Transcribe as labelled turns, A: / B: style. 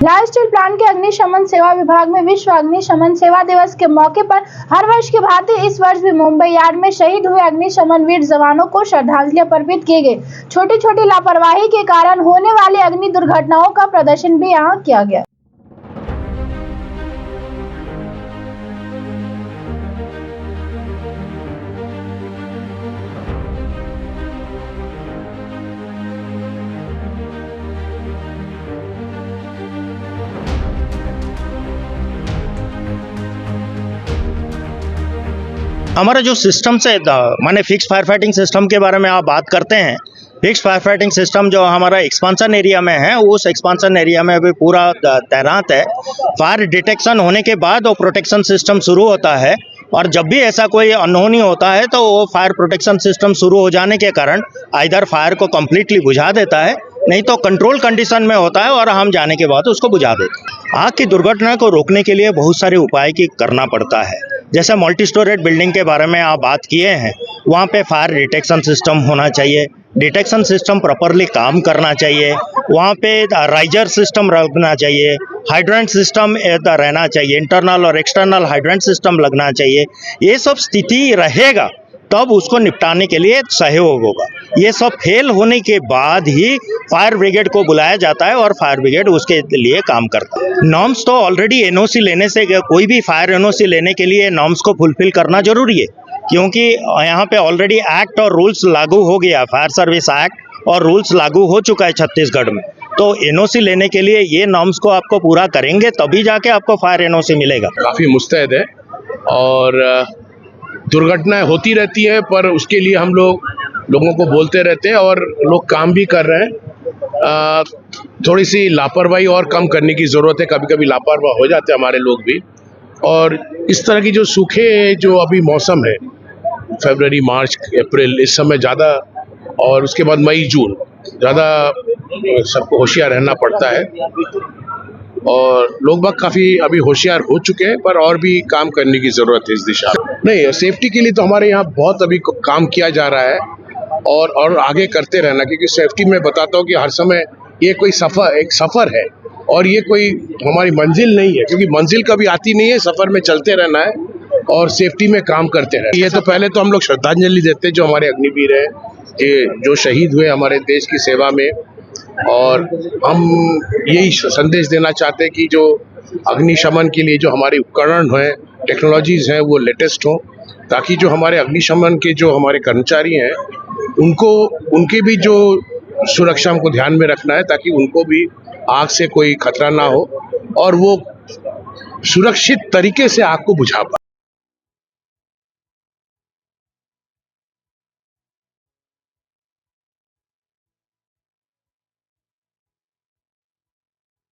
A: लाल steel plant के अग्निशमन सेवा विभाग में विश्व अग्निशमन सेवा दिवस के मौके पर हर वर्ष की भांति इस वर्ष भी मुंबई यार्ड में शहीद हुए अग्निशमन वीर जवानों को श्रद्धांजलि अर्पित की गई। छोटी छोटी लापरवाही के कारण होने वाली अग्नि दुर्घटनाओं का प्रदर्शन भी यहाँ किया गया।
B: हमारा जो सिस्टम से माने फिक्स फायर फाइटिंग सिस्टम के बारे में आप बात करते हैं। फिक्स फायर फाइटिंग सिस्टम जो हमारा एक्सपांशन एरिया में है, उस एक्सपांशन एरिया में अभी पूरा तैनात है। फायर डिटेक्शन होने के बाद वो प्रोटेक्शन सिस्टम शुरू होता है, और जब भी ऐसा कोई अनहोनी होता है तो वो फायर प्रोटेक्शन सिस्टम शुरू हो जाने के कारण आइदर फायर को कम्प्लीटली बुझा देता है, नहीं तो कंट्रोल कंडीशन में होता है और हम जाने के बाद उसको बुझा देते हैं। आग की दुर्घटना को रोकने के लिए बहुत सारे उपाय की करना पड़ता है। जैसे मल्टी स्टोरेज बिल्डिंग के बारे में आप बात किए हैं, वहाँ पे फायर डिटेक्शन सिस्टम होना चाहिए, डिटेक्शन सिस्टम प्रॉपरली काम करना चाहिए, वहाँ पे राइजर सिस्टम रखना चाहिए, हाइड्रेंट सिस्टम रहना चाहिए, इंटरनल और एक्सटर्नल हाइड्रेंट सिस्टम लगना चाहिए। ये सब स्थिति रहेगा तब उसको निपटाने के लिए सहयोग होगा। ये सब फेल होने के बाद ही फायर ब्रिगेड को बुलाया जाता है और फायर ब्रिगेड उसके लिए काम करता है। नॉर्म्स तो ऑलरेडी एनओसी लेने से, कोई भी फायर एनओसी लेने के लिए नॉर्म्स को फुलफिल करना जरूरी है, क्योंकि यहाँ पे ऑलरेडी एक्ट और रूल्स लागू हो गया। फायर सर्विस एक्ट और रूल्स लागू हो चुका है छत्तीसगढ़ में। तो एनओसी लेने के लिए ये नॉर्म्स को आपको पूरा करेंगे तभी जाके आपको फायर एनओसी मिलेगा।
C: काफ़ी मुस्तैद है और दुर्घटनाएं होती रहती है, पर उसके लिए हम लोगों को बोलते रहते हैं और लोग काम भी कर रहे हैं। थोड़ी सी लापरवाही और कम करने की ज़रूरत है। कभी कभी लापरवाह हो जाते हैं हमारे लोग भी। और इस तरह की जो सूखे जो अभी मौसम है, फरवरी, मार्च, अप्रैल, इस समय ज़्यादा, और उसके बाद मई, जून, ज़्यादा सबको होशियार रहना पड़ता है। और लोग बाग काफ़ी अभी होशियार हो चुके हैं, पर और भी काम करने की ज़रूरत है इस दिशा में। नहीं, सेफ्टी के लिए तो हमारे यहाँ बहुत अभी काम किया जा रहा है और आगे करते रहना, क्योंकि सेफ्टी में बताता हूँ कि हर समय ये कोई एक सफ़र है और ये कोई हमारी मंजिल नहीं है, क्योंकि मंजिल कभी आती नहीं है। सफ़र में चलते रहना है और सेफ्टी में काम करते रहना। ये तो पहले तो हम लोग श्रद्धांजलि देते हैं जो हमारे अग्निवीर हैं, जो शहीद हुए हमारे देश की सेवा में। और हम यही संदेश देना चाहते हैं कि जो अग्निशमन के लिए जो हमारे उपकरण हैं, टेक्नोलॉजीज़ हैं, वो लेटेस्ट हों, ताकि जो हमारे अग्निशमन के जो हमारे कर्मचारी हैं उनके भी जो सुरक्षा हमको ध्यान में रखना है, ताकि उनको भी आग से कोई खतरा ना हो और वो सुरक्षित तरीके से आग को बुझा पाए।